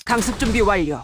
강습 준비 완료.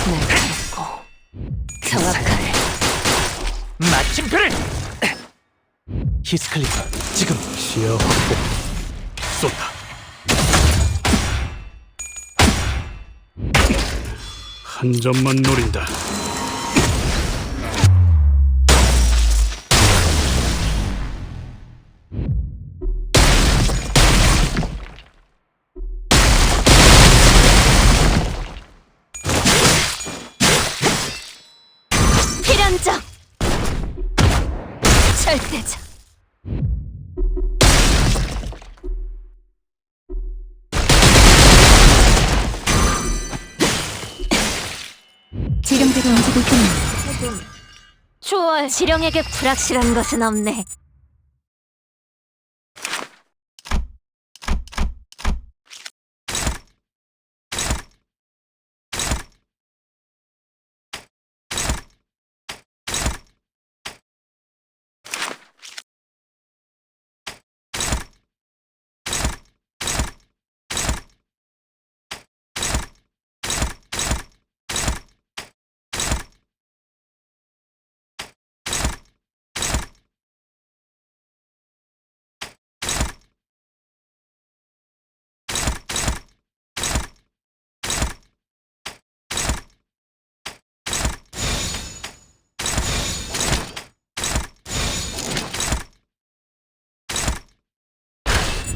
내가 했고 정확하네. 마침표를! 히스클리프, 지금 시야 확보. 쏜다. 한 점만 노린다. 필연적 절대적. 지령대로 움직일 뿐입니다. 좋아, 지령에게 불확실한 것은 없네.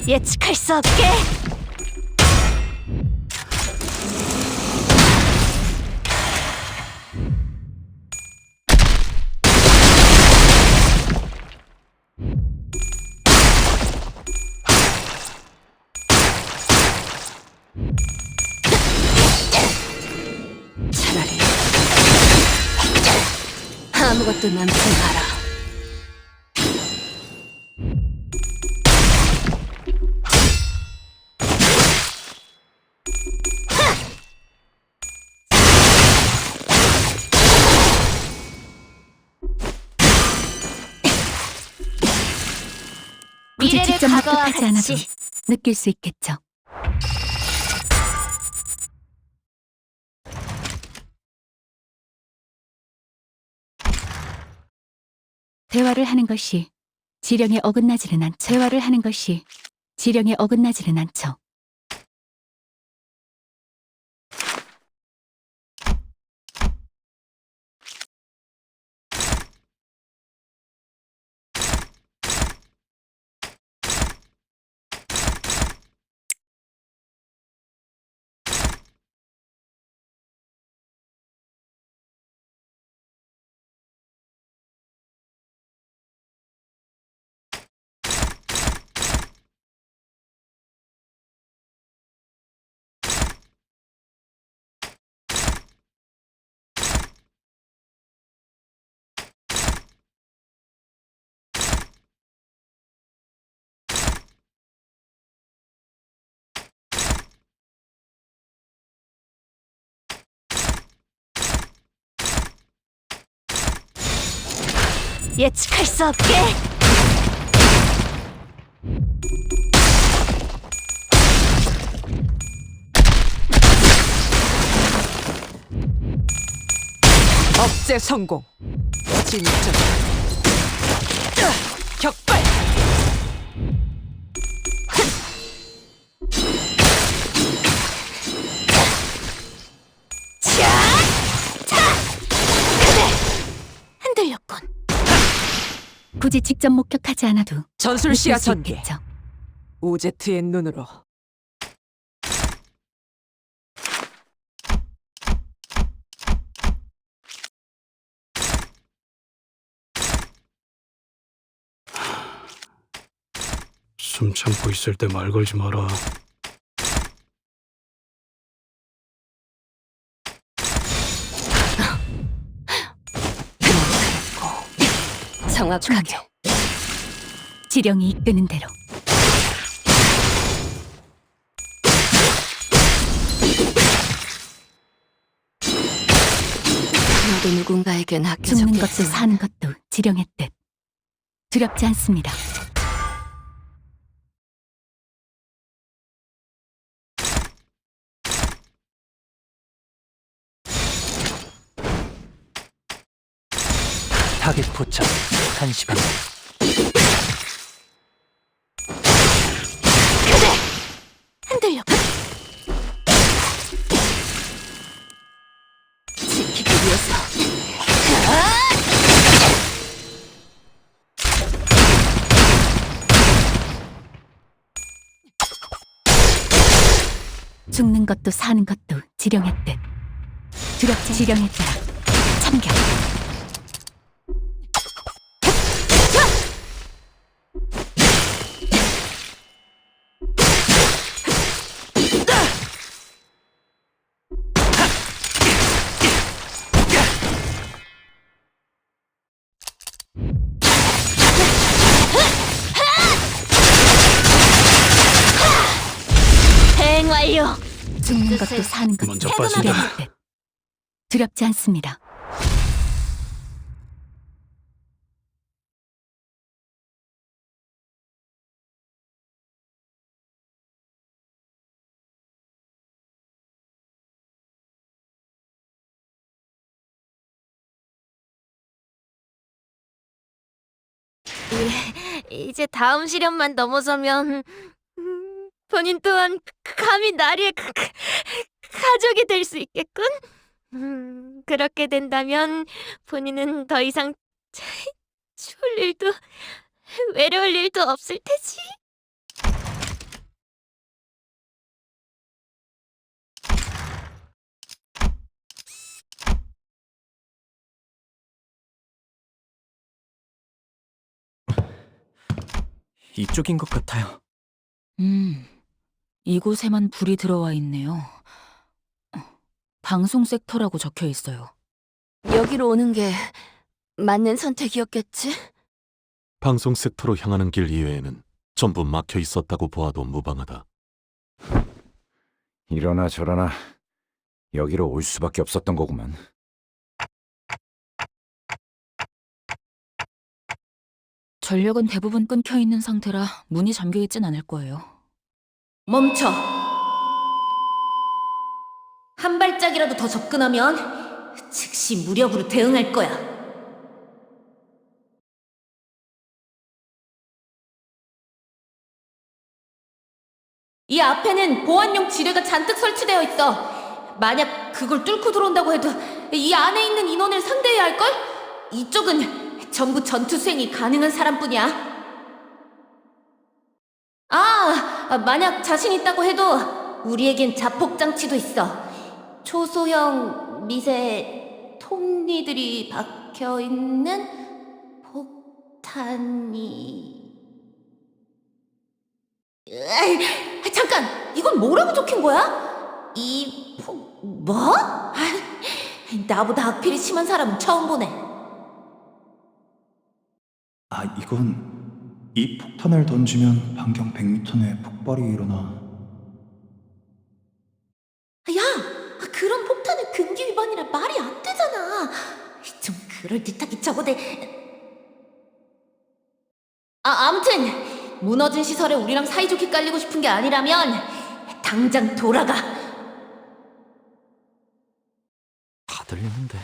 예측할 수 없게. 차라리 아무것도 남지 마라. 굳이 미래를 직접 과거와 납득하지 않아도 같이. 느낄 수 있겠죠. 대화를 하는 것이 지령에 어긋나지는 않죠. 대화를 하는 것이 지령에 어긋나지는 않죠. 예측할 수 없게. 억제 성공. 진짜. 격발. 자, 자, 그래, 흔들렸군. 굳이 직접 목격하지 않아도 전술 느낄 시야 수 전개. 있겠죠. 오제트의 눈으로. 숨 참고 있을 때 말 걸지 마라. 정확하게. 지령이 이끄는 대로. 모두 누군가에겐 죽는 것도 사는 것도 지령의 뜻. 두렵지 않습니다. 타겟 포착 1시 방향. 흔들려. 지키기 위해서. 죽는 것도 사는 것도 지령의 뜻. 두렵지 지령에 따라 참견. 대행 완료. 죽는 것도 사는 것도 먼저 빠진다. 지령의 뜻. 두렵지 않습니다. 이제 다음 시련만 넘어서면 본인 또한 감히 나리의 가족이 될 수 있겠군. 그렇게 된다면 본인은 더 이상 추울 일도 외로울 일도 없을 테지. 이쪽인 것 같아요. 이곳에만 불이 들어와 있네요. 방송 섹터라고 적혀 있어요. 여기로 오는 게 맞는 선택이었겠지? 방송 섹터로 향하는 길 이외에는 전부 막혀 있었다고 보아도 무방하다. 이러나 저러나 여기로 올 수밖에 없었던 거구만. 전력은 대부분 끊겨 있는 상태라 문이 잠겨 있진 않을 거예요. 멈춰. 한 발짝이라도 더 접근하면 즉시 무력으로 대응할 거야. 이 앞에는 보안용 지뢰가 잔뜩 설치되어 있어. 만약 그걸 뚫고 들어온다고 해도 이 안에 있는 인원을 상대해야 할걸? 이쪽은 전부 전투 수행이 가능한 사람뿐이야. 만약 자신 있다고 해도 우리에겐 자폭 장치도 있어. 초소형 미세 톱니들이 박혀 있는 폭탄이. 잠깐, 이건 뭐라고 적힌 거야? 뭐? 나보다 악필이 심한 사람은 처음 보네. 이건 이 폭탄을 던지면 반경 100m 내에 폭발이 일어나. 야, 그런 폭탄은 금기 위반이라 말이 안 되잖아. 좀 그럴듯하게 적어대. 아무튼 무너진 시설에 우리랑 사이좋게 깔리고 싶은 게 아니라면 당장 돌아가. 다 들리는데.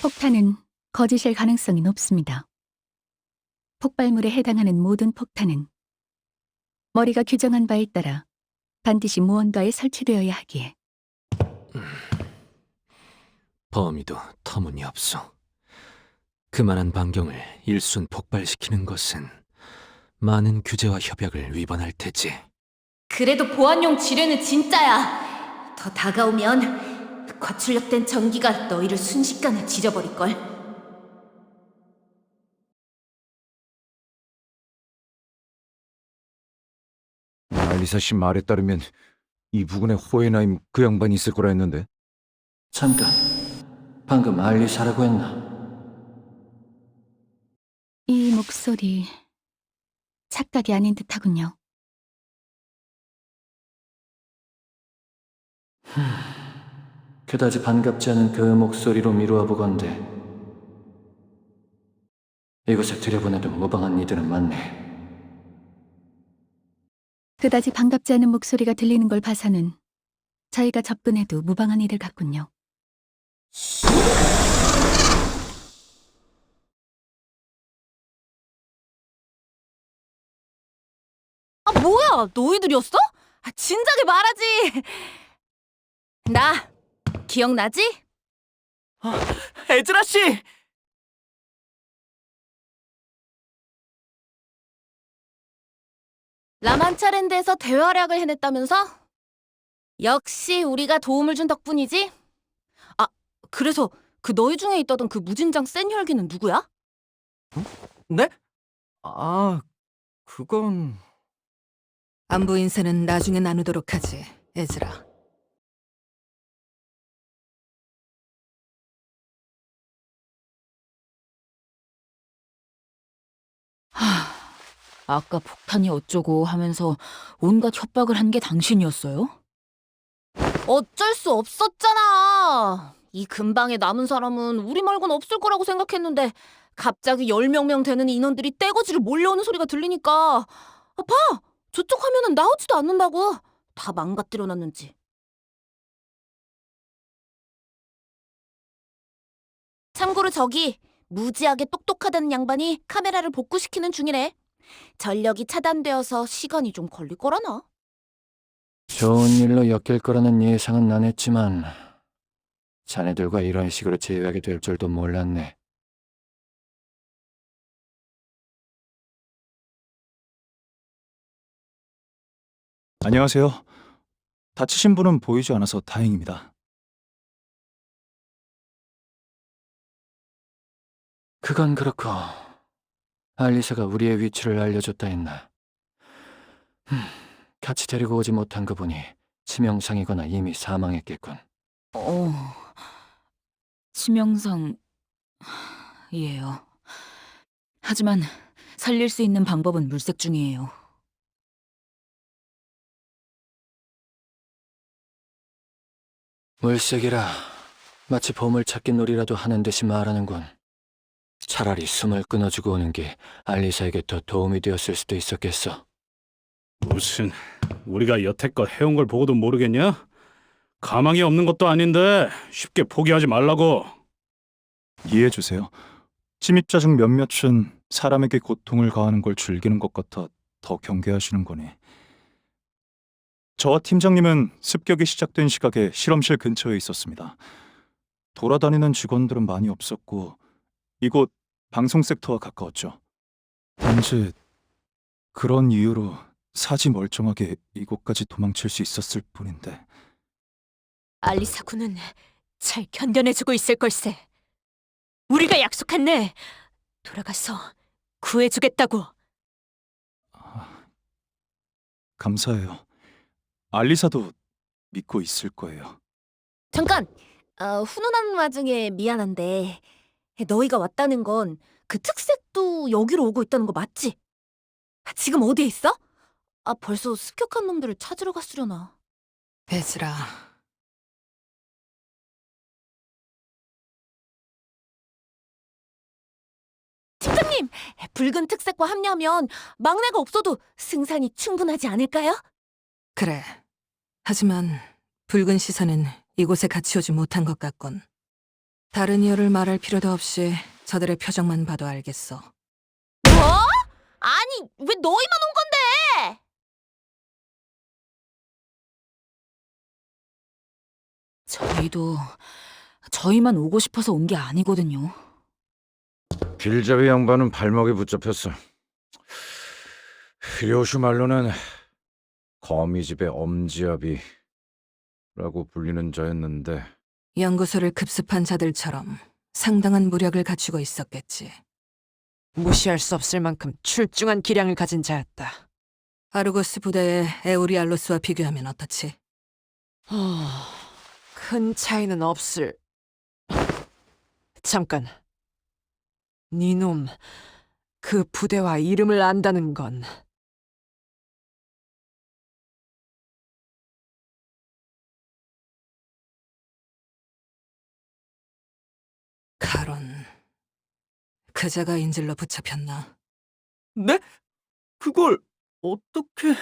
폭탄은 거짓일 가능성이 높습니다. 폭발물에 해당하는 모든 폭탄은 머리가 규정한 바에 따라 반드시 무언가에 설치되어야 하기에 범위도 터무니없어. 그만한 반경을 일순 폭발시키는 것은 많은 규제와 협약을 위반할 테지. 그래도 보안용 지뢰는 진짜야. 더 다가오면 과출력된 전기가 너희를 순식간에 지져버릴걸. 알리사 씨 말에 따르면 이 부근에 호에나임 그 양반이 있을 거라 했는데. 잠깐, 방금 알리사라고 했나? 이 목소리 착각이 아닌 듯하군요. 그다지 반갑지 않은 그 목소리로 미루어 보건대 이곳에 들여보내도 무방한 이들은 많네. 그다지 반갑지 않은 목소리가 들리는 걸 봐서는 저희가 접근해도 무방한 이들 같군요. 아, 뭐야? 너희들이었어? 진작에 말하지. 나 기억나지? 에즈라 씨! 라만차랜드에서 대활약을 해냈다면서? 역시 우리가 도움을 준 덕분이지? 아, 그래서 그 너희 중에 있다던 그 무진장 센 혈기는 누구야? 네? 아, 그건... 안부 인사는 나중에 나누도록 하지, 에즈라. 아까 폭탄이 어쩌고 하면서 온갖 협박을 한 게 당신이었어요? 어쩔 수 없었잖아. 이 근방에 남은 사람은 우리 말고는 없을 거라고 생각했는데 갑자기 10명 되는 인원들이 떼거지로 몰려오는 소리가 들리니까 봐! 저쪽 화면은 나오지도 않는다고. 다 망가뜨려놨는지. 참고로 저기 무지하게 똑똑하다는 양반이 카메라를 복구시키는 중이래. 전력이 차단되어서 시간이 좀 걸릴 거라나? 좋은 일로 엮일 거라는 예상은 안 했지만 자네들과 이런 식으로 제외하게 될 줄도 몰랐네. 안녕하세요. 다치신 분은 보이지 않아서 다행입니다. 그건 그렇고 알리사가 우리의 위치를 알려줬다 했나. 같이 데리고 오지 못한 그분이 치명상이거나 이미 사망했겠군. 치명상이에요. 하지만 살릴 수 있는 방법은 물색 중이에요. 물색이라 마치 보물찾기 놀이라도 하는 듯이 말하는군. 차라리 숨을 끊어주고 오는 게 알리사에게 더 도움이 되었을 수도 있었겠어. 무슨 우리가 여태껏 해온 걸 보고도 모르겠냐? 가망이 없는 것도 아닌데 쉽게 포기하지 말라고. 이해해주세요. 침입자 중 몇몇은 사람에게 고통을 가하는 걸 즐기는 것 같아 더 경계하시는 거니. 저와 팀장님은 습격이 시작된 시각에 실험실 근처에 있었습니다. 돌아다니는 직원들은 많이 없었고 이곳 방송 섹터와 가까웠죠. 단지 그런 이유로 사지 멀쩡하게 이곳까지 도망칠 수 있었을 뿐인데. 알리사 군은 잘 견뎌내주고 있을 걸세. 우리가 약속했네. 돌아가서 구해주겠다고. 감사해요. 알리사도 믿고 있을 거예요. 잠깐! 훈훈한 와중에 미안한데 너희가 왔다는 건 그 특색도 여기로 오고 있다는 거 맞지? 지금 어디에 있어? 벌써 습격한 놈들을 찾으러 갔으려나. 에즈라. 팀장님! 붉은 특색과 합류하면 막내가 없어도 승산이 충분하지 않을까요? 그래. 하지만 붉은 시선은 이곳에 같이 오지 못한 것 같군. 다른 이유를 말할 필요도 없이 저들의 표정만 봐도 알겠어. 뭐? 아니, 왜 너희만 온 건데? 저희도 저희만 오고 싶어서 온 게 아니거든요. 길잡이 양반은 발목에 붙잡혔어. 히로슈 말로는 거미집의 엄지아비라고 불리는 자였는데 연구소를 급습한 자들처럼 상당한 무력을 갖추고 있었겠지. 무시할 수 없을 만큼 출중한 기량을 가진 자였다. 아르고스 부대의 에우리알로스와 비교하면 어떻지? 큰 차이는 없을. 잠깐. 니놈, 그 부대와 이름을 안다는 건 카론. 그자가 인질로 붙잡혔나? 네? 그걸 어떻게...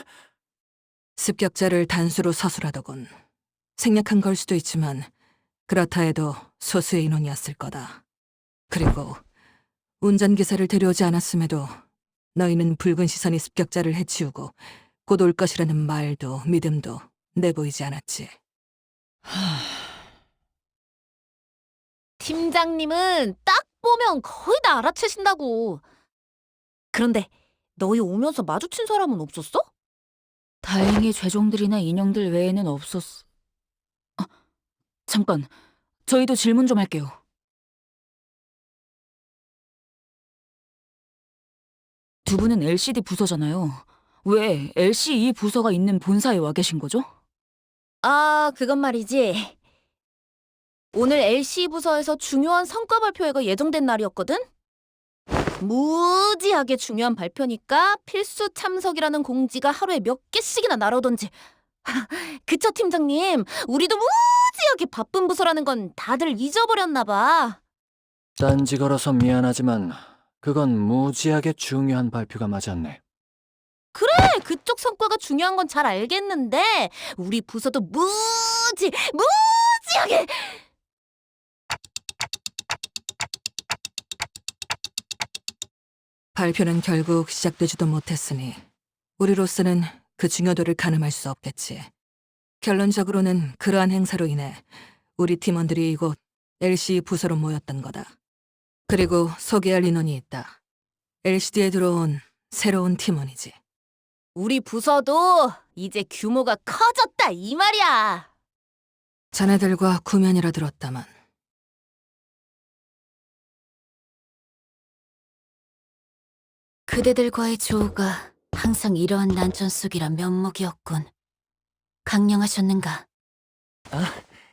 습격자를 단수로 서술하더군. 생략한 걸 수도 있지만 그렇다 해도 소수의 인원이었을 거다. 그리고 운전기사를 데려오지 않았음에도 너희는 붉은 시선이 습격자를 해치우고 곧 올 것이라는 말도 믿음도 내보이지 않았지. 팀장님은 딱 보면 거의 다 알아채신다고. 그런데 너희 오면서 마주친 사람은 없었어? 다행히 죄종들이나 인형들 외에는 없었어. 잠깐, 저희도 질문 좀 할게요. 두 분은 LCD 부서잖아요. 왜 LCE 부서가 있는 본사에 와 계신 거죠? 아, 그건 말이지. 오늘 LC 부서에서 중요한 성과 발표회가 예정된 날이었거든? 무지하게 중요한 발표니까 필수 참석이라는 공지가 하루에 몇 개씩이나 날아오던지. 그쵸, 팀장님? 우리도 무지하게 바쁜 부서라는 건 다들 잊어버렸나 봐. 딴지 걸어서 미안하지만 그건 무지하게 중요한 발표가 맞았네. 그래, 그쪽 성과가 중요한 건 잘 알겠는데 우리 부서도 무지하게 발표는 결국 시작되지도 못했으니 우리로서는 그 중요도를 가늠할 수 없겠지. 결론적으로는 그러한 행사로 인해 우리 팀원들이 이곳 LCE 부서로 모였던 거다. 그리고 소개할 인원이 있다. LCD에 들어온 새로운 팀원이지. 우리 부서도 이제 규모가 커졌다 이 말이야. 자네들과 구면이라 들었다만. 그대들과의 조우가 항상 이러한 난전 속이라 면목이었군. 강령하셨는가?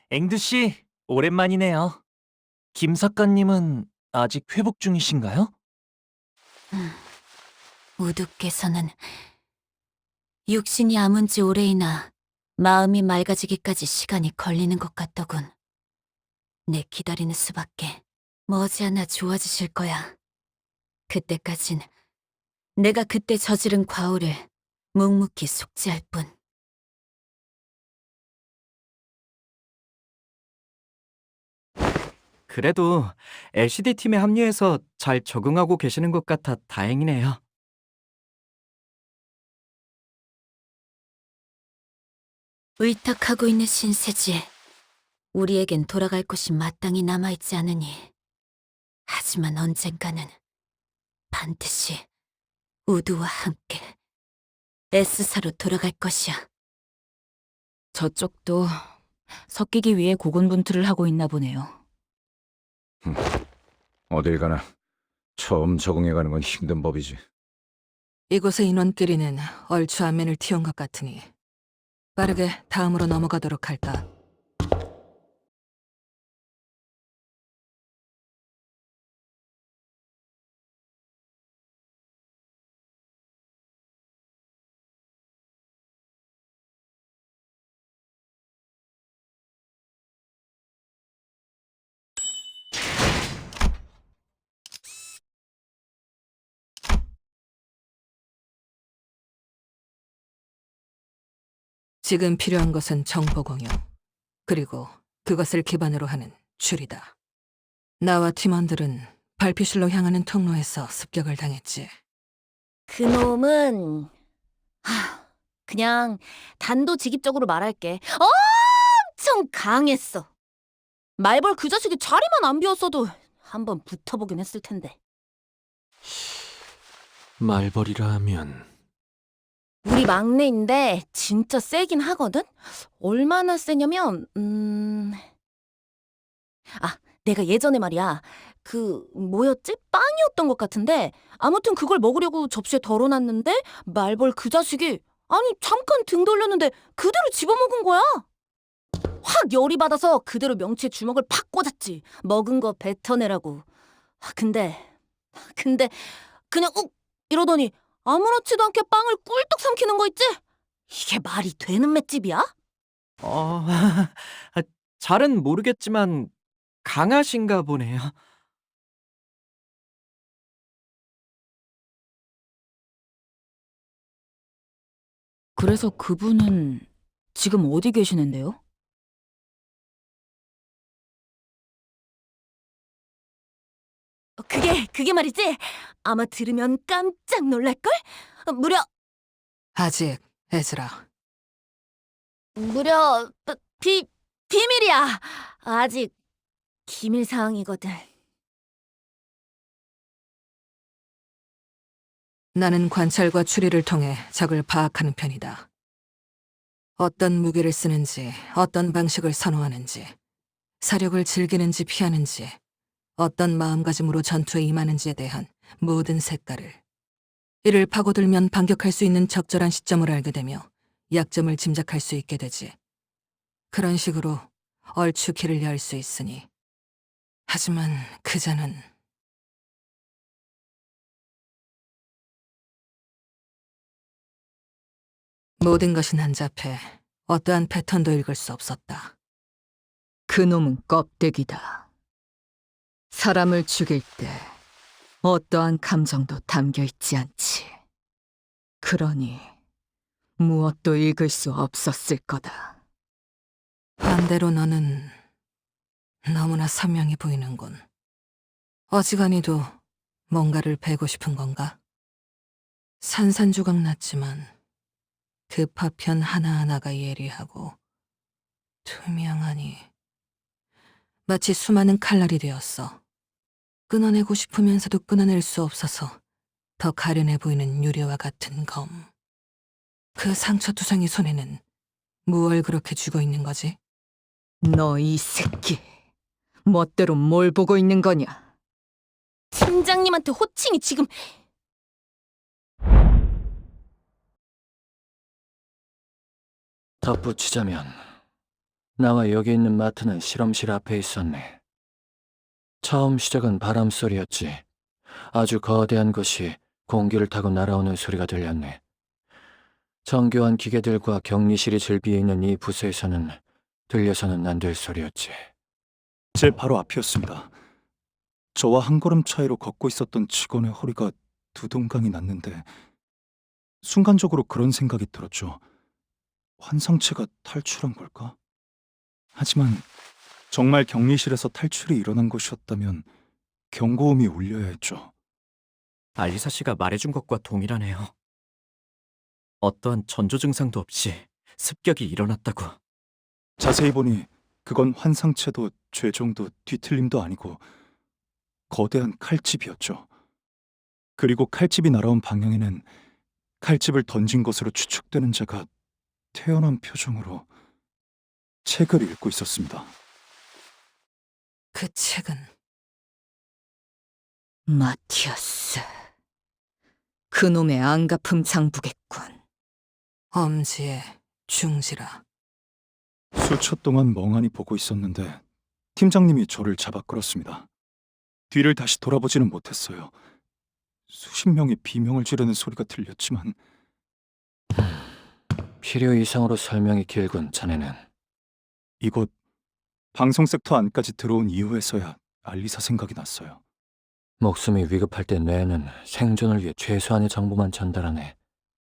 앵두 씨, 오랜만이네요. 김 작가님은 아직 회복 중이신가요? 우두께서는 육신이 아문 지 오래이나 마음이 맑아지기까지 시간이 걸리는 것 같더군. 내 기다리는 수밖에. 머지않아 좋아지실 거야. 그때까진 내가 그때 저지른 과오를 묵묵히 속죄할 뿐. 그래도 LCD 팀에 합류해서 잘 적응하고 계시는 것 같아 다행이네요. 의탁하고 있는 신세지. 우리에겐 돌아갈 곳이 마땅히 남아있지 않으니. 하지만 언젠가는 반드시 우두와 함께 S사로 돌아갈 것이야. 저쪽도 섞이기 위해 고군분투를 하고 있나 보네요. 어딜 가나 처음 적응해가는 건 힘든 법이지. 이곳의 인원끼리는 얼추 안면을 틔운 것 같으니 빠르게 다음으로 넘어가도록 할까. 지금 필요한 것은 정보 공유, 그리고 그것을 기반으로 하는 추리다. 나와 팀원들은 발표실로 향하는 통로에서 습격을 당했지. 그놈은 그냥 단도직입적으로 말할게. 엄청 강했어. 말벌 그 자식이 자리만 안 비웠어도 한번 붙어보긴 했을 텐데. 말벌이라 하면 우리 막내인데 진짜 세긴 하거든? 얼마나 세냐면, 내가 예전에 말이야. 뭐였지? 빵이었던 것 같은데, 아무튼 그걸 먹으려고 접시에 덜어놨는데, 말벌 그 자식이, 아니, 잠깐 등 돌렸는데, 그대로 집어먹은 거야. 확 열이 받아서 그대로 명치에 주먹을 팍 꽂았지. 먹은 거 뱉어내라고. 근데, 그냥 이러더니, 아무렇지도 않게 빵을 꿀떡 삼키는 거 있지? 이게 말이 되는 맷집이야? 잘은 모르겠지만 강하신가 보네요. 그래서 그분은 지금 어디 계시는데요? 그게 말이지. 아마 들으면 깜짝 놀랄걸? 무려 아직, 에즈라. 비밀이야. 아직 기밀 사항이거든. 나는 관찰과 추리를 통해 적을 파악하는 편이다. 어떤 무기를 쓰는지, 어떤 방식을 선호하는지, 사력을 즐기는지 피하는지, 어떤 마음가짐으로 전투에 임하는지에 대한 모든 색깔을. 이를 파고들면 반격할 수 있는 적절한 시점을 알게 되며 약점을 짐작할 수 있게 되지. 그런 식으로 얼추 길을 열 수 있으니. 하지만 그자는 모든 것이 난잡해 어떠한 패턴도 읽을 수 없었다. 그놈은 껍데기다. 사람을 죽일 때 어떠한 감정도 담겨 있지 않지. 그러니 무엇도 읽을 수 없었을 거다. 반대로 너는 너무나 선명히 보이는군. 어지간히도 뭔가를 베고 싶은 건가? 산산조각 났지만 그 파편 하나하나가 예리하고 투명하니 마치 수많은 칼날이 되었어. 끊어내고 싶으면서도 끊어낼 수 없어서 더 가련해 보이는 유리와 같은 검. 그 상처투성이 손에는 무얼 그렇게 쥐고 있는 거지? 너 이 새끼, 멋대로 뭘 보고 있는 거냐? 팀장님한테 호칭이 지금... 덧붙이자면 나와 여기 있는 마트는 실험실 앞에 있었네. 처음 시작은 바람소리였지. 아주 거대한 것이 공기를 타고 날아오는 소리가 들렸네. 정교한 기계들과 격리실이 즐비해 있는 이 부서에서는 들려서는 안 될 소리였지. 제 바로 앞이었습니다. 저와 한 걸음 차이로 걷고 있었던 직원의 허리가 두동강이 났는데 순간적으로 그런 생각이 들었죠. 환상체가 탈출한 걸까? 하지만 정말 격리실에서 탈출이 일어난 것이었다면 경고음이 울려야 했죠. 알리사 씨가 말해준 것과 동일하네요. 어떠한 전조 증상도 없이 습격이 일어났다고. 자세히 보니 그건 환상체도 죄종도 뒤틀림도 아니고 거대한 칼집이었죠. 그리고 칼집이 날아온 방향에는 칼집을 던진 것으로 추측되는 자가 태연한 표정으로 책을 읽고 있었습니다. 그 책은 마티아스. 그놈의 안가품 장부겠군. 엄지의 중지라. 수초 동안 멍하니 보고 있었는데 팀장님이 저를 잡아 끌었습니다. 뒤를 다시 돌아보지는 못했어요. 수십 명이 비명을 지르는 소리가 들렸지만 필요 이상으로 설명이 길군, 자네는. 이곳 방송 섹터 안까지 들어온 이후에서야 알리사 생각이 났어요. 목숨이 위급할 때 뇌는 생존을 위해 최소한의 정보만 전달하네.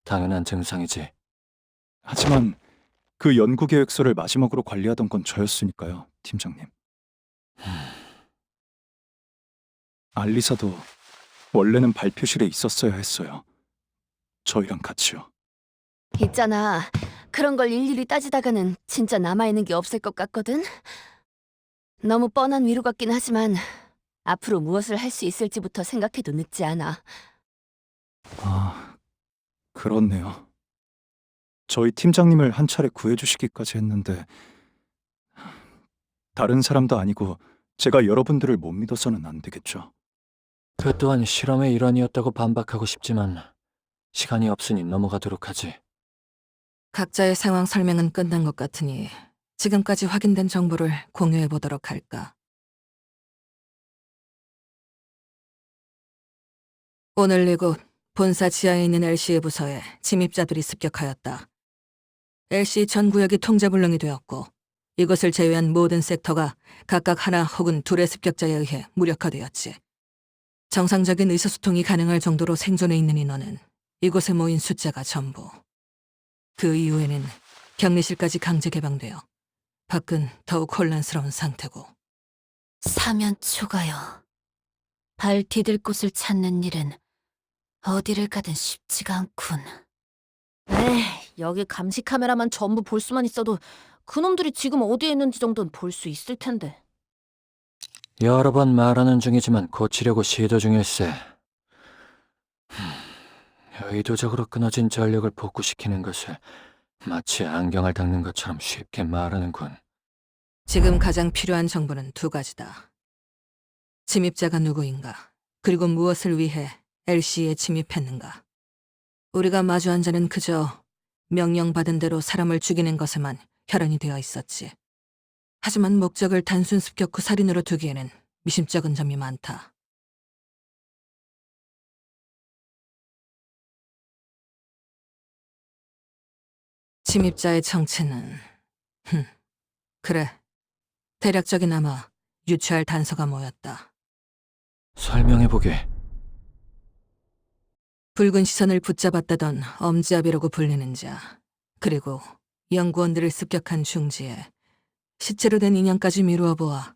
당연한 증상이지. 하지만 그 연구 계획서를 마지막으로 관리하던 건 저였으니까요, 팀장님. 알리사도 원래는 발표실에 있었어야 했어요. 저희랑 같이요. 있잖아. 그런 걸 일일이 따지다가는 진짜 남아있는 게 없을 것 같거든? 너무 뻔한 위로 같긴 하지만 앞으로 무엇을 할 수 있을지부터 생각해도 늦지 않아. 아, 그렇네요. 저희 팀장님을 한 차례 구해주시기까지 했는데 다른 사람도 아니고 제가 여러분들을 못 믿어서는 안 되겠죠. 그 또한 실험의 일환이었다고 반박하고 싶지만 시간이 없으니 넘어가도록 하지. 각자의 상황 설명은 끝난 것 같으니 지금까지 확인된 정보를 공유해 보도록 할까. 오늘 이곳 본사 지하에 있는 LC의 부서에 침입자들이 습격하였다. LC 전 구역이 통제불능이 되었고 이것을 제외한 모든 섹터가 각각 하나 혹은 둘의 습격자에 의해 무력화되었지. 정상적인 의사소통이 가능할 정도로 생존해 있는 인원은 이곳에 모인 숫자가 전부. 그 이후에는 격리실까지 강제 개방되어 밖은 더욱 혼란스러운 상태고. 사면 초가요. 발 디딜 곳을 찾는 일은 어디를 가든 쉽지가 않군. 에이, 여기 감시 카메라만 전부 볼 수만 있어도 그놈들이 지금 어디에 있는지 정도는 볼 수 있을 텐데. 여러 번 말하는 중이지만 고치려고 시도 중일세. 의도적으로 끊어진 전력을 복구시키는 것을 마치 안경을 닦는 것처럼 쉽게 말하는군. 지금 가장 필요한 정보는 두 가지다. 침입자가 누구인가, 그리고 무엇을 위해 LC에 침입했는가. 우리가 마주한 자는 그저 명령받은 대로 사람을 죽이는 것에만 혈안이 되어 있었지. 하지만 목적을 단순 습격 후 살인으로 두기에는 미심쩍은 점이 많다. 침입자의 정체는 그래, 대략적이나마 유추할 단서가 모였다. 설명해보게. 붉은 시선을 붙잡았다던 엄지압이라고 불리는 자, 그리고 연구원들을 습격한 중지에 시체로 된 인형까지 미루어 보아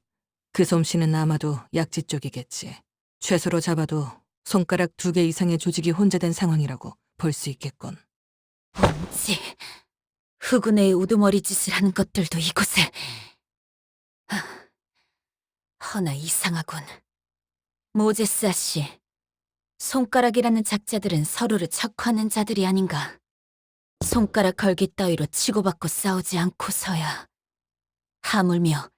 그 솜씨는 아마도 약지 쪽이겠지. 최소로 잡아도 손가락 2개 이상의 조직이 혼재된 상황이라고 볼 수 있겠군. 엄지, 흑운의 우두머리 짓을 하는 것들도 이곳에. 허나 이상하군. 모제스 아씨, 손가락이라는 작자들은 서로를 척하는 자들이 아닌가. 손가락 걸기 따위로 치고받고 싸우지 않고서야 하물며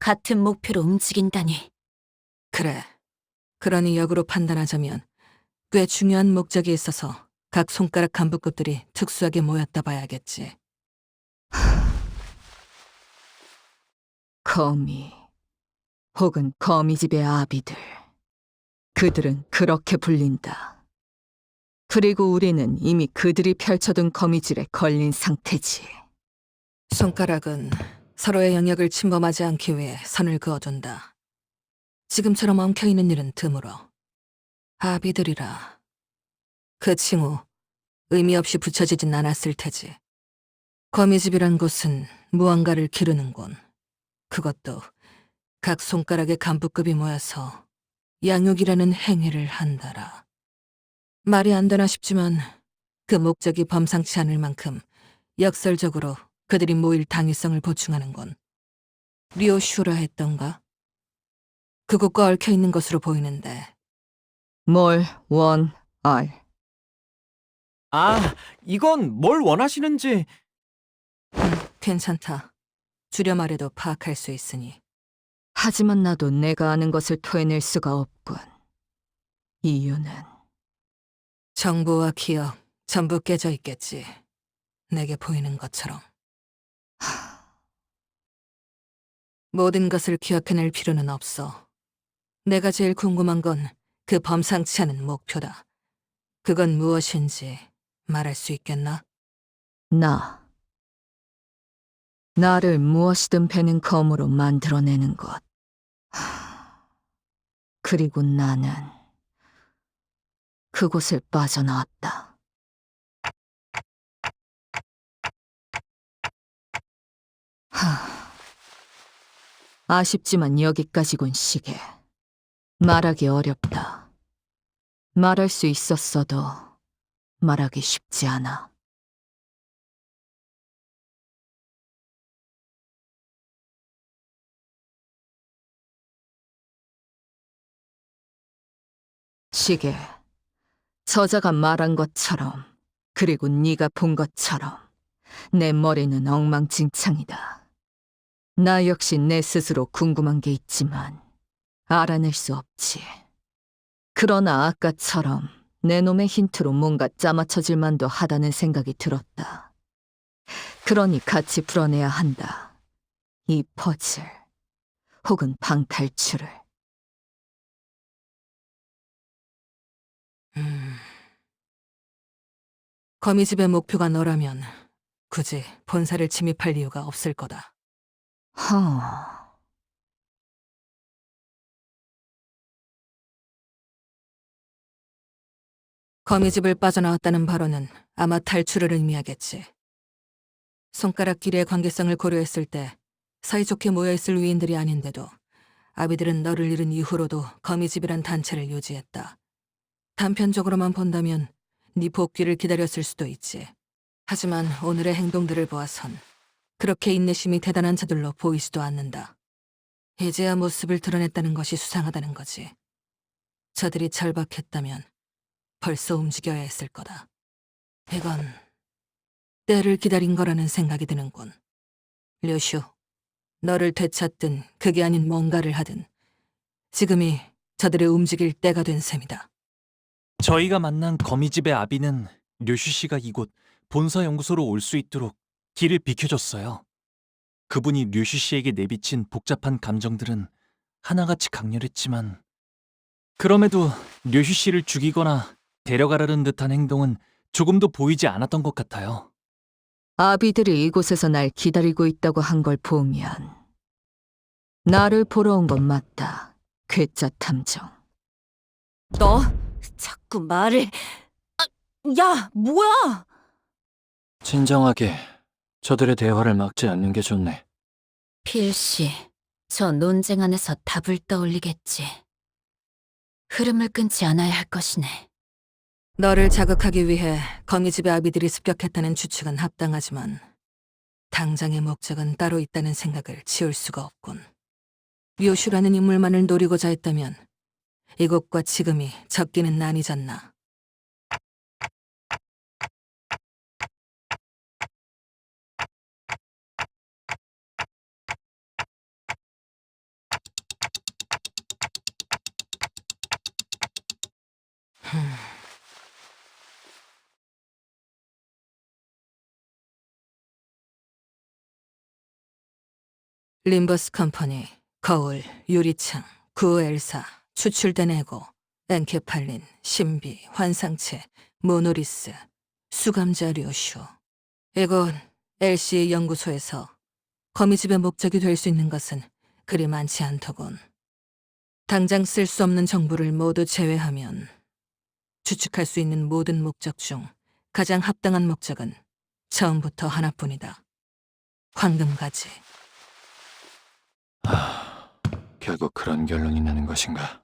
같은 목표로 움직인다니. 그래. 그러니 역으로 판단하자면 꽤 중요한 목적이 있어서 각 손가락 간부급들이 특수하게 모였다 봐야겠지. 거미, 혹은 거미집의 아비들. 그들은 그렇게 불린다. 그리고 우리는 이미 그들이 펼쳐둔 거미줄에 걸린 상태지. 손가락은 서로의 영역을 침범하지 않기 위해 선을 그어둔다. 지금처럼 엉켜있는 일은 드물어. 아비들이라. 그 칭호 의미 없이 붙여지진 않았을 테지. 거미집이란 곳은 무언가를 기르는군. 그것도 각 손가락의 간부급이 모여서 양육이라는 행위를 한다라. 말이 안 되나 싶지만 그 목적이 범상치 않을 만큼 역설적으로 그들이 모일 당위성을 보충하는군. 리오슈라 했던가? 그곳과 얽혀있는 것으로 보이는데. 뭘 원알. 아, 이건 뭘 원하시는지. 괜찮다. 줄여 말해도 파악할 수 있으니. 하지만 나도 내가 아는 것을 토해낼 수가 없군. 이유는 정보와 기억 전부 깨져 있겠지. 내게 보이는 것처럼. 모든 것을 기억해낼 필요는 없어. 내가 제일 궁금한 건 그 범상치 않은 목표다. 그건 무엇인지 말할 수 있겠나? 나를 무엇이든 베는 검으로 만들어내는 것. 그리고 나는 그곳을 빠져나왔다. 아쉽지만 여기까지군, 시계. 말하기 어렵다. 말할 수 있었어도 말하기 쉽지 않아. 시계, 저자가 말한 것처럼, 그리고 네가 본 것처럼 내 머리는 엉망진창이다. 나 역시 내 스스로 궁금한 게 있지만 알아낼 수 없지. 그러나 아까처럼 내 놈의 힌트로 뭔가 짜맞춰질 만도 하다는 생각이 들었다. 그러니 같이 풀어내야 한다. 이 퍼즐, 혹은 방탈출을. 거미집의 목표가 너라면 굳이 본사를 침입할 이유가 없을 거다. 허... 거미집을 빠져나왔다는 발언은 아마 탈출을 의미하겠지. 손가락 길이의 관계성을 고려했을 때 사이좋게 모여있을 위인들이 아닌데도 아비들은 너를 잃은 이후로도 거미집이란 단체를 유지했다. 단편적으로만 본다면 네 복귀를 기다렸을 수도 있지. 하지만 오늘의 행동들을 보아선 그렇게 인내심이 대단한 자들로 보이지도 않는다. 이제야 모습을 드러냈다는 것이 수상하다는 거지. 저들이 절박했다면 벌써 움직여야 했을 거다. 이건 때를 기다린 거라는 생각이 드는군. 류슈, 너를 되찾든 그게 아닌 뭔가를 하든 지금이 저들의 움직일 때가 된 셈이다. 저희가 만난 거미집의 아비는 류슈 씨가 이곳 본사 연구소로 올 수 있도록 길을 비켜줬어요. 그분이 류슈 씨에게 내비친 복잡한 감정들은 하나같이 강렬했지만 그럼에도 류슈 씨를 죽이거나 데려가려는 듯한 행동은 조금도 보이지 않았던 것 같아요. 아비들이 이곳에서 날 기다리고 있다고 한 걸 보면 나를 보러 온 건 맞다. 괴짜 탐정. 너 자꾸 말을... 야, 뭐야? 진정하게 저들의 대화를 막지 않는 게 좋네. 필시, 저 논쟁 안에서 답을 떠올리겠지. 흐름을 끊지 않아야 할 것이네. 너를 자극하기 위해 거미집의 아비들이 습격했다는 추측은 합당하지만 당장의 목적은 따로 있다는 생각을 지울 수가 없군. 묘슈라는 인물만을 노리고자 했다면 이곳과 지금이 적기는 아니잖나. 림버스 컴퍼니, 거울, 유리창, 구엘사, 추출된 에고, 엔케팔린, 신비, 환상체, 모노리스, 수감자 류슈. 이곳 LC의 연구소에서 거미집의 목적이 될 수 있는 것은 그리 많지 않더군. 당장 쓸 수 없는 정보를 모두 제외하면 추측할 수 있는 모든 목적 중 가장 합당한 목적은 처음부터 하나뿐이다. 황금가지. 결국 그런 결론이 나는 것인가?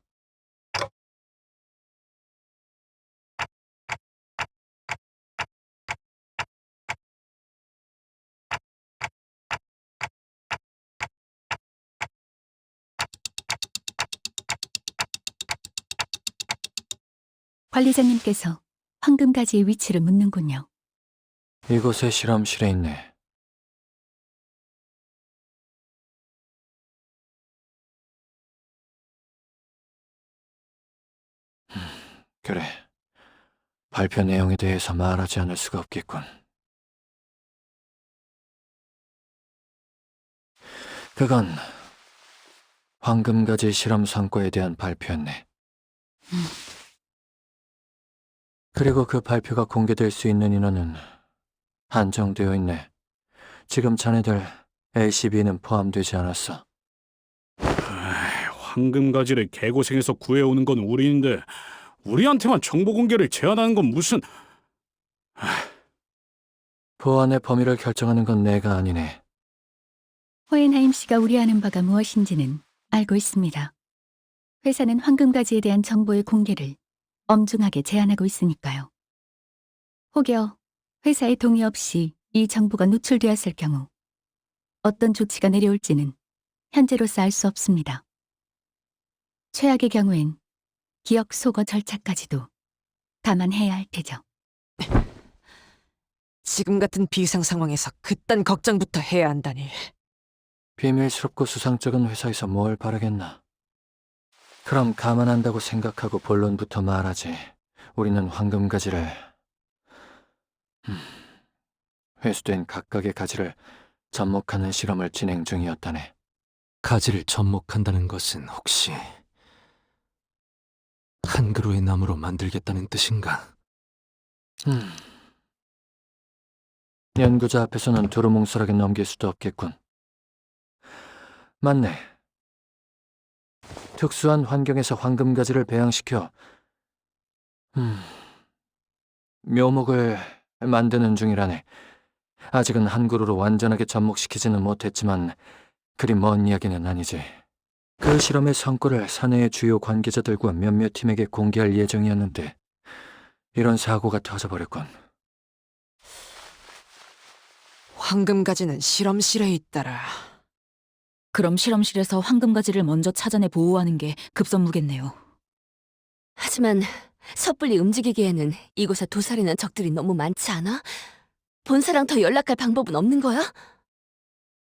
관리자님께서 황금가지의 위치를 묻는군요. 이곳에 실험실에 있네. 그래. 발표 내용에 대해서 말하지 않을 수가 없겠군. 그건 황금가지 실험 성과에 대한 발표였네. 그리고 그 발표가 공개될 수 있는 인원은 한정되어 있네. 지금 자네들 LCB는 포함되지 않았어. 황금가지를 개고생해서 구해오는 건 우리인데 우리한테만 정보 공개를 제한하는 건 무슨... 보안의 범위를 결정하는 건 내가 아니네. 호헨하임 씨가 우려하는 바가 무엇인지는 알고 있습니다. 회사는 황금가지에 대한 정보의 공개를 엄중하게 제한하고 있으니까요. 혹여 회사의 동의 없이 이 정보가 노출되었을 경우 어떤 조치가 내려올지는 현재로서 알 수 없습니다. 최악의 경우엔 기억 소거 절차까지도 감안해야 할 테죠. 지금 같은 비상 상황에서 그딴 걱정부터 해야 한다니. 비밀스럽고 수상쩍은 회사에서 뭘 바라겠나. 그럼 감안한다고 생각하고 본론부터 말하지. 우리는 황금가지를 회수된 각각의 가지를 접목하는 실험을 진행 중이었다네. 가지를 접목한다는 것은 혹시 한 그루의 나무로 만들겠다는 뜻인가? 연구자 앞에서는 두루뭉술하게 넘길 수도 없겠군. 맞네. 특수한 환경에서 황금가지를 배양시켜 묘목을 만드는 중이라네. 아직은 한 그루로 완전하게 접목시키지는 못했지만 그리 먼 이야기는 아니지. 그 실험의 성과를 사내의 주요 관계자들과 몇몇 팀에게 공개할 예정이었는데 이런 사고가 터져버렸군. 황금가지는 실험실에 있더라. 그럼 실험실에서 황금가지를 먼저 찾아내 보호하는 게 급선무겠네요. 하지만 섣불리 움직이기에는 이곳에 도살이는 적들이 너무 많지 않아? 본사랑 더 연락할 방법은 없는 거야?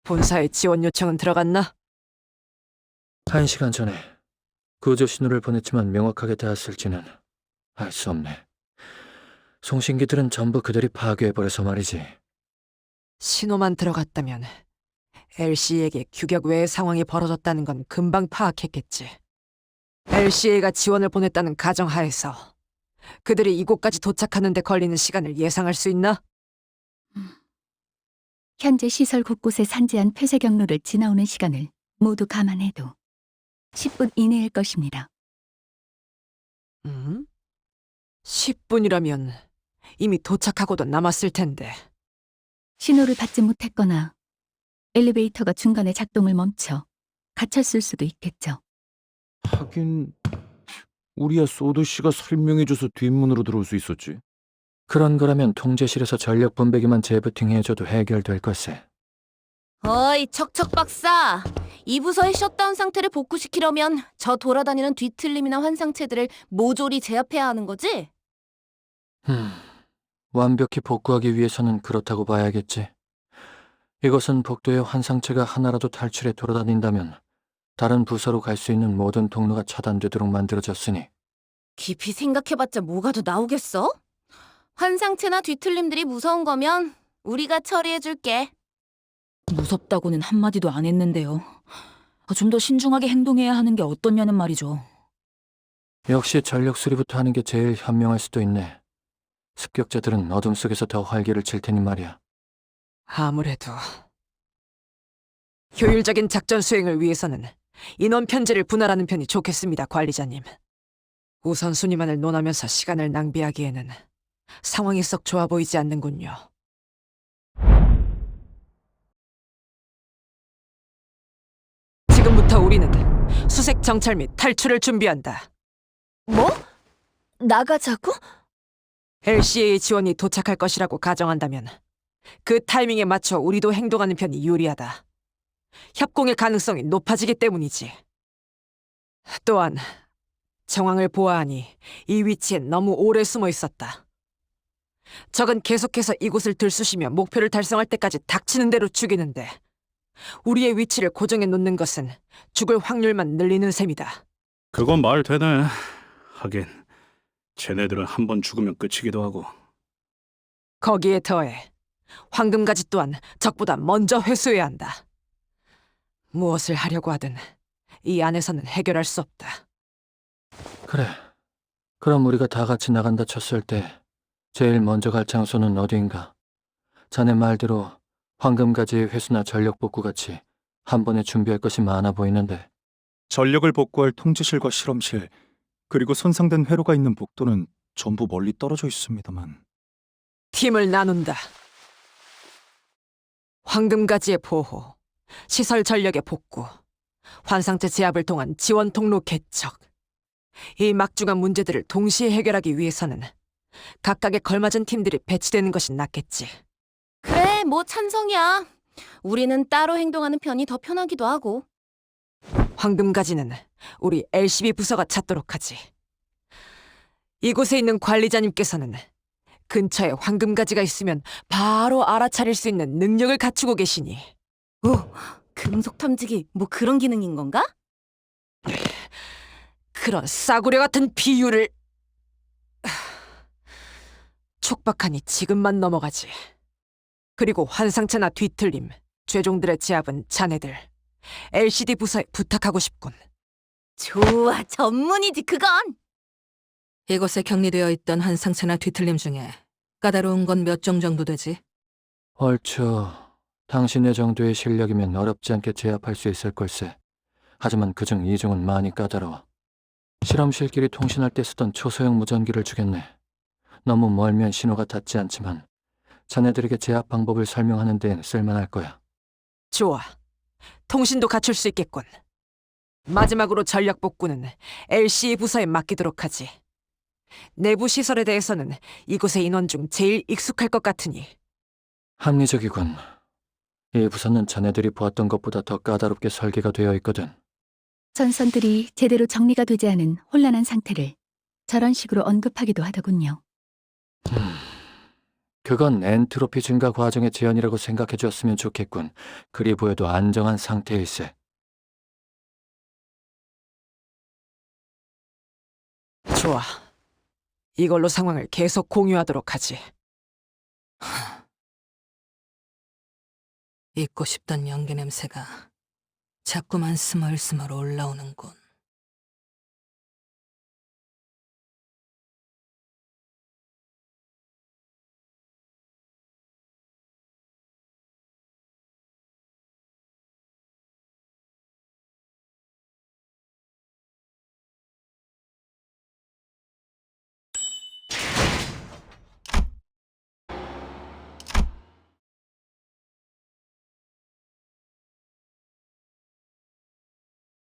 본사에 지원 요청은 들어갔나? 1시간 전에 구조 신호를 보냈지만 명확하게 닿았을지는 알 수 없네. 송신기들은 전부 그들이 파괴해버려서 말이지. 신호만 들어갔다면 LCA에게 규격 외의 상황이 벌어졌다는 건 금방 파악했겠지. LCA가 지원을 보냈다는 가정하에서 그들이 이곳까지 도착하는 데 걸리는 시간을 예상할 수 있나? 현재 시설 곳곳에 산재한 폐쇄 경로를 지나오는 시간을 모두 감안해도 10분 이내일 것입니다. 10분이라면 이미 도착하고도 남았을 텐데. 신호를 받지 못했거나 엘리베이터가 중간에 작동을 멈춰 갇혔을 수도 있겠죠. 하긴 우리야 소드 씨가 설명해줘서 뒷문으로 들어올 수 있었지. 그런 거라면 통제실에서 전력 분배기만 재부팅해줘도 해결될 걸세. 어이, 척척 박사. 이 부서의 셧다운 상태를 복구시키려면 저 돌아다니는 뒤틀림이나 환상체들을 모조리 제압해야 하는 거지? 완벽히 복구하기 위해서는 그렇다고 봐야겠지. 이것은 복도의 환상체가 하나라도 탈출해 돌아다닌다면 다른 부서로 갈 수 있는 모든 통로가 차단되도록 만들어졌으니. 깊이 생각해봤자 뭐가 더 나오겠어? 환상체나 뒤틀림들이 무서운 거면 우리가 처리해줄게. 무섭다고는 한마디도 안 했는데요. 좀 더 신중하게 행동해야 하는 게 어떻냐는 말이죠. 역시 전력 수리부터 하는 게 제일 현명할 수도 있네. 습격자들은 어둠 속에서 더 활기를 칠 테니 말이야. 아무래도 효율적인 작전 수행을 위해서는 인원 편제를 분할하는 편이 좋겠습니다, 관리자님. 우선순위만을 논하면서 시간을 낭비하기에는 상황이 썩 좋아 보이지 않는군요. 지금부터 우리는 수색 정찰 및 탈출을 준비한다. 뭐? 나가자고? LCA 지원이 도착할 것이라고 가정한다면 그 타이밍에 맞춰 우리도 행동하는 편이 유리하다. 협공의 가능성이 높아지기 때문이지. 또한 정황을 보아하니 이 위치에 너무 오래 숨어 있었다. 적은 계속해서 이곳을 들쑤시며 목표를 달성할 때까지 닥치는 대로 죽이는데 우리의 위치를 고정해 놓는 것은 죽을 확률만 늘리는 셈이다. 그건 말 되네. 하긴 쟤네들은 한 번 죽으면 끝이기도 하고. 거기에 더해 황금가지 또한 적보다 먼저 회수해야 한다. 무엇을 하려고 하든 이 안에서는 해결할 수 없다. 그래. 그럼 우리가 다 같이 나간다 쳤을 때 제일 먼저 갈 장소는 어디인가? 자네 말대로 황금가지의 회수나 전력 복구 같이 한 번에 준비할 것이 많아 보이는데. 전력을 복구할 통제실과 실험실, 그리고 손상된 회로가 있는 복도는 전부 멀리 떨어져 있습니다만. 팀을 나눈다. 황금가지의 보호, 시설 전력의 복구, 환상체 제압을 통한 지원 통로 개척. 이 막중한 문제들을 동시에 해결하기 위해서는 각각에 걸맞은 팀들이 배치되는 것이 낫겠지. 그래, 뭐 찬성이야. 우리는 따로 행동하는 편이 더 편하기도 하고. 황금가지는 우리 LCB 부서가 찾도록 하지. 이곳에 있는 관리자님께서는 근처에 황금가지가 있으면 바로 알아차릴 수 있는 능력을 갖추고 계시니. 오, 금속 탐지기 뭐 그런 기능인 건가? 그런 싸구려 같은 비유를. 촉박하니 지금만 넘어가지. 그리고 환상체나 뒤틀림, 죄종들의 제압은 자네들 LCD 부서에 부탁하고 싶군. 좋아, 전문이지 그건. 이곳에 격리되어 있던 한상체나 뒤틀림 중에 까다로운 건 몇 종 정도 되지? 얼추 당신의 정도의 실력이면 어렵지 않게 제압할 수 있을 걸세. 하지만 그중 2종은 많이 까다로워. 실험실끼리 통신할 때 쓰던 초소형 무전기를 주겠네. 너무 멀면 신호가 닿지 않지만 자네들에게 제압 방법을 설명하는 데엔 쓸만할 거야. 좋아. 통신도 갖출 수 있겠군. 마지막으로 전략 복구는 LCE 부서에 맡기도록 하지. 내부 시설에 대해서는 이곳의 인원 중 제일 익숙할 것 같으니. 합리적이군. 이 부서는 자네들이 보았던 것보다 더 까다롭게 설계가 되어 있거든. 전선들이 제대로 정리가 되지 않은 혼란한 상태를 저런 식으로 언급하기도 하더군요. 그건 엔트로피 증가 과정의 제한이라고 생각해 주었으면 좋겠군. 그리 보여도 안정한 상태일세. 좋아. 이걸로 상황을 계속 공유하도록 하지. 잊고 싶던 연기 냄새가 자꾸만 스멀스멀 올라오는군.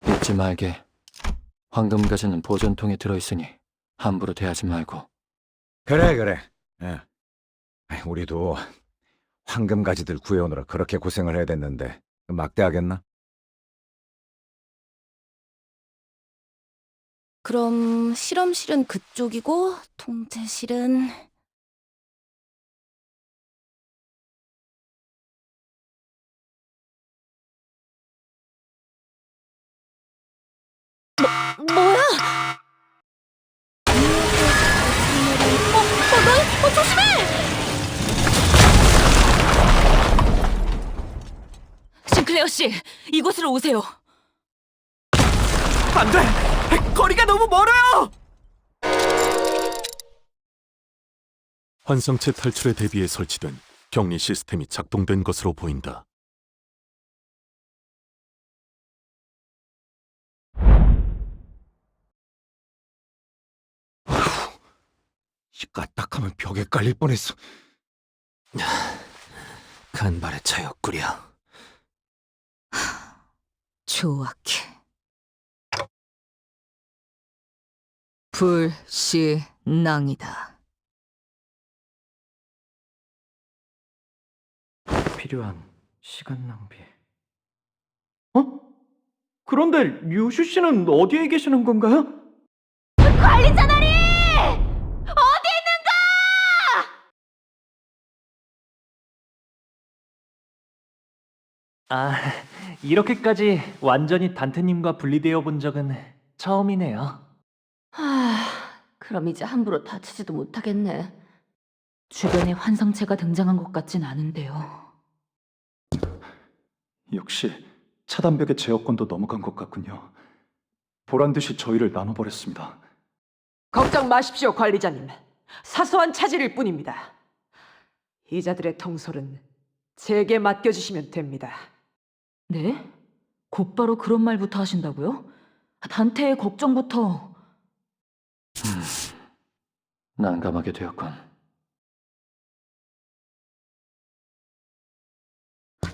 잊지 말게. 황금가지는 보존통에 들어있으니 함부로 대하지 말고. 그래. 예. 우리도 황금가지들 구해오느라 그렇게 고생을 해야 됐는데 막대하겠나? 그럼 실험실은 그쪽이고 통제실은 뭐야? 너 조심해! 싱클레어 씨, 이곳으로 오세요. 안 돼! 거리가 너무 멀어요! 환상체 탈출에 대비해 설치된 격리 시스템이 작동된 것으로 보인다. 까딱하면 벽에 깔릴 뻔했어. 간발의 차였구려. 조악해. 불신앙이다. 필요한 시간 낭비. 그런데 류슈 씨는 어디에 계시는 건가요? 관리자 나리! 어디 있는가? 아, 이렇게까지 완전히 단테님과 분리되어 본 적은 처음이네요. 그럼 이제 함부로 다치지도 못하겠네. 주변에 환상체가 등장한 것 같진 않은데요. 역시 차단벽의 제어권도 넘어간 것 같군요. 보란듯이 저희를 나눠버렸습니다. 걱정 마십시오, 관리자님. 사소한 차질일 뿐입니다. 이자들의 통솔은 제게 맡겨주시면 됩니다. 네? 곧바로 그런 말부터 하신다고요? 단테의 걱정부터. 난감하게 되었군.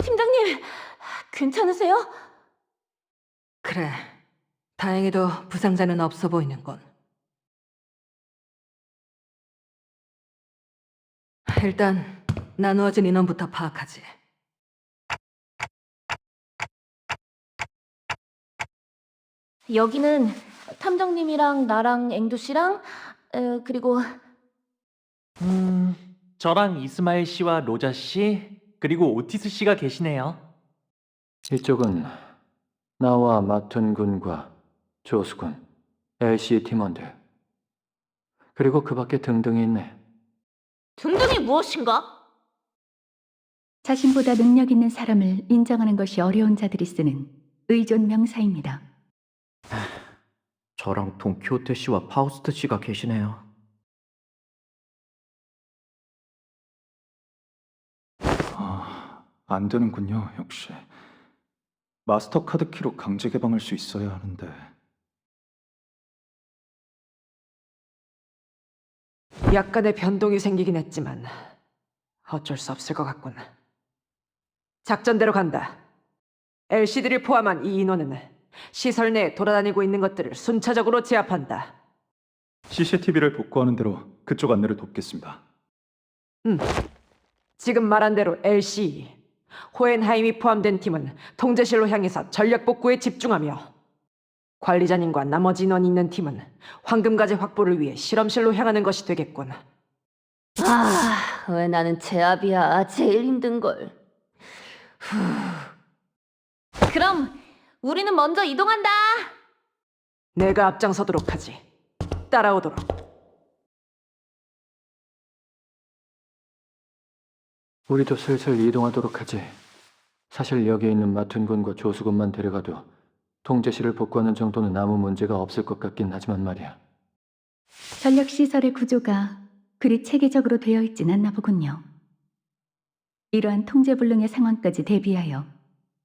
팀장님, 괜찮으세요? 그래, 다행히도 부상자는 없어 보이는군. 일단 나누어진 인원부터 파악하지. 여기는 탐정님이랑 나랑 앵두 씨랑 그리고 저랑 이스마일 씨와 로자 씨, 그리고 오티스 씨가 계시네요. 이쪽은 나와 마툰 군과 조수 군, LC 팀원들. 그리고 그 밖에 등등이 있네. 등등이 무엇인가? 자신보다 능력 있는 사람을 인정하는 것이 어려운 자들이 쓰는 의존 명사입니다. 저랑 돈키호테 씨와 파우스트 씨가 계시네요. 안 되는군요, 역시. 마스터 카드 키로 강제 개방할 수 있어야 하는데. 약간의 변동이 생기긴 했지만 어쩔 수 없을 것 같군. 작전대로 간다. LCD를 포함한 이 인원은 시설 내에 돌아다니고 있는 것들을 순차적으로 제압한다. CCTV를 복구하는 대로 그쪽 안내를 돕겠습니다. 지금 말한 대로 LCE, 호헨하임이 포함된 팀은 통제실로 향해서 전력 복구에 집중하며 관리자님과 나머지 인원이 있는 팀은 황금가제 확보를 위해 실험실로 향하는 것이 되겠군. 왜 나는 제압이야. 제일 힘든걸. 그럼 우리는 먼저 이동한다. 내가 앞장서도록 하지. 따라오도록. 우리도 슬슬 이동하도록 하지. 사실 여기에 있는 마툰 군과 조수 군만 데려가도 통제실을 복구하는 정도는 아무 문제가 없을 것 같긴 하지만 말이야. 전력시설의 구조가 그리 체계적으로 되어 있진 않나 보군요. 이러한 통제불능의 상황까지 대비하여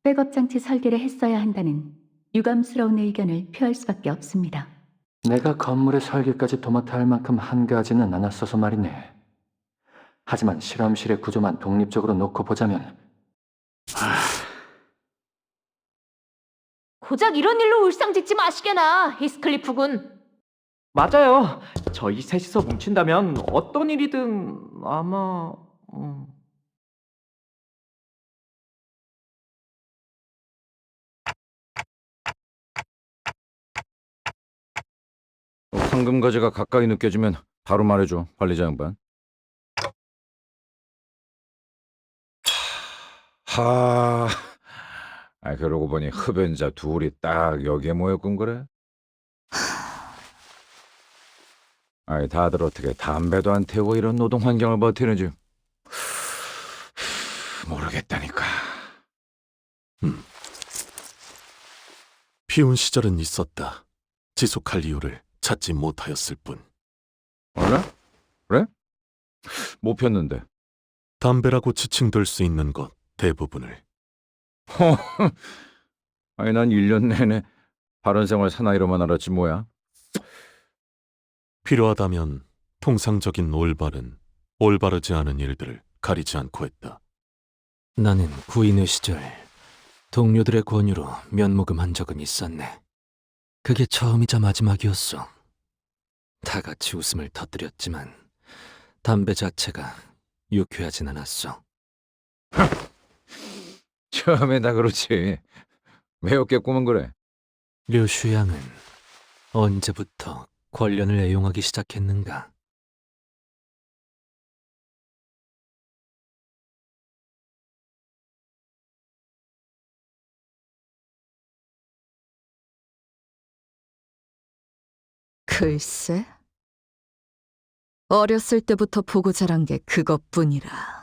백업 장치 설계를 했어야 한다는 유감스러운 의견을 표할 수밖에 없습니다. 내가 건물의 설계까지 도맡아 할 만큼 한가하지는 않았어서 말이네. 하지만 실험실의 구조만 독립적으로 놓고 보자면 고작 이런 일로 울상짓지 마시게나, 히스클리프 군. 맞아요. 저희 셋이서 뭉친다면 어떤 일이든 아마... 황금가지가 가까이 느껴지면 바로 말해줘, 관리자 양반. 그러고 보니 흡연자 둘이 딱 여기에 모였군 그래? 다들 어떻게 담배도 안 태우고 이런 노동 환경을 버티는지 모르겠다니까. 피운 시절은 있었다. 지속할 이유를 찾지 못하였을 뿐. 그래? 못 폈는데. 담배라고 지칭될 수 있는 것 대부분을. 난 1년 내내 바른 생활 사나이로만 알았지 뭐야. 필요하다면 통상적인 올바르지 않은 일들을 가리지 않고 했다. 나는 구인의 시절 동료들의 권유로 면목음한 적은 있었네. 그게 처음이자 마지막이었어. 다 같이 웃음을 터뜨렸지만 담배 자체가 유쾌하진 않았어. 처음에 다 그렇지. 매웠겠구만 그래. 류슈양은 언제부터 권련을 애용하기 시작했는가? 글쎄, 어렸을 때부터 보고 자란 게 그것뿐이라.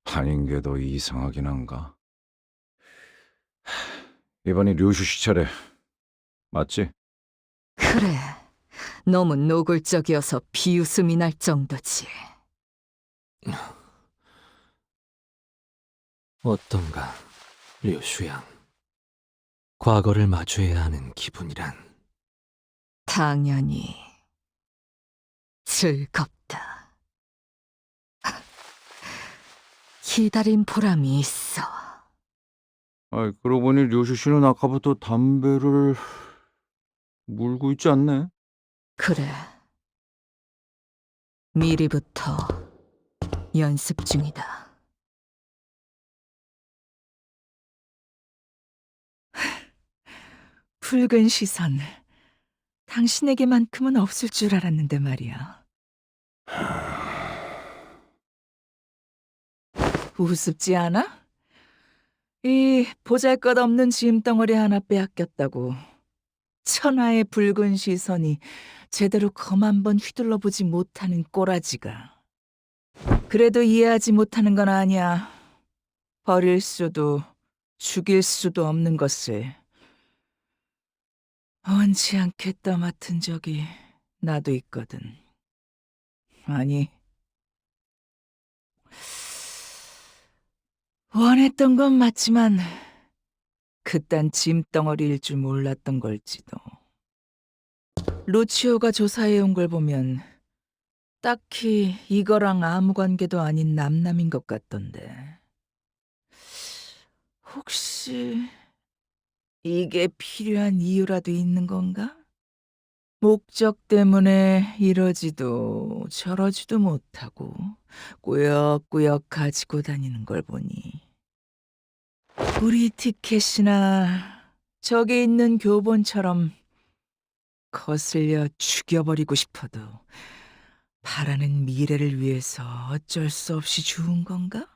아닌 게 더 이상하긴 한가? 이번이 류슈 씨 차례 맞지? 그래, 너무 노골적이어서 비웃음이 날 정도지. 어떤가, 류슈양. 과거를 마주해야 하는 기분이란. 당연히 즐겁다. 기다린 보람이 있어. 그러고 보니 류슈 씨는 아까부터 담배를 물고 있지 않네? 그래, 미리부터 연습 중이다. 붉은 시선. 당신에게만큼은 없을 줄 알았는데 말이야. 우습지 않아? 이 보잘것없는 짐덩어리 하나 빼앗겼다고 천하의 붉은 시선이 제대로 검 한 번 휘둘러 보지 못하는 꼬라지가. 그래도 이해하지 못하는 건 아니야. 버릴 수도 죽일 수도 없는 것을 원치 않게 떠맡은 적이 나도 있거든. 아니, 원했던 건 맞지만 그딴 짐덩어리일 줄 몰랐던 걸지도. 루치오가 조사해온 걸 보면 딱히 이거랑 아무 관계도 아닌 남남인 것 같던데. 혹시 이게 필요한 이유라도 있는 건가? 목적 때문에 이러지도 저러지도 못하고 꾸역꾸역 가지고 다니는 걸 보니 우리 티켓이나 저기 있는 교본처럼 거슬려 죽여버리고 싶어도 바라는 미래를 위해서 어쩔 수 없이 주운 건가?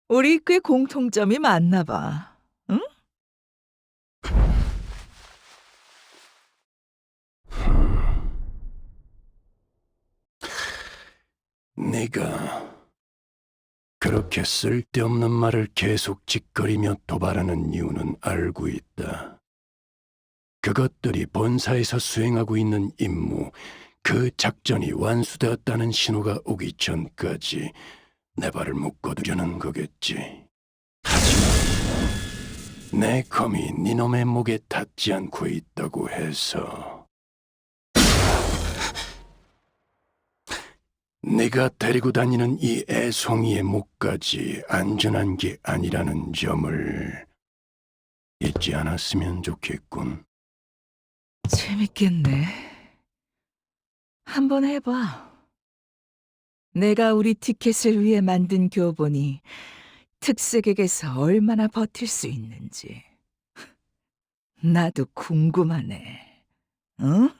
우리 꽤 공통점이 많나 봐. 응? 네가 그렇게 쓸데없는 말을 계속 짓거리며 도발하는 이유는 알고 있다. 그것들이 본사에서 수행하고 있는 임무, 그 작전이 완수되었다는 신호가 오기 전까지 내 발을 묶어두려는 거겠지. 하지만 내 검이 니놈의 목에 닿지 않고 있다고 해서 네가 데리고 다니는 이 애송이의 목까지 안전한 게 아니라는 점을 잊지 않았으면 좋겠군. 재밌겠네. 한번 해봐. 내가 우리 티켓을 위해 만든 교본이 특색에게서 얼마나 버틸 수 있는지. 나도 궁금하네. 응?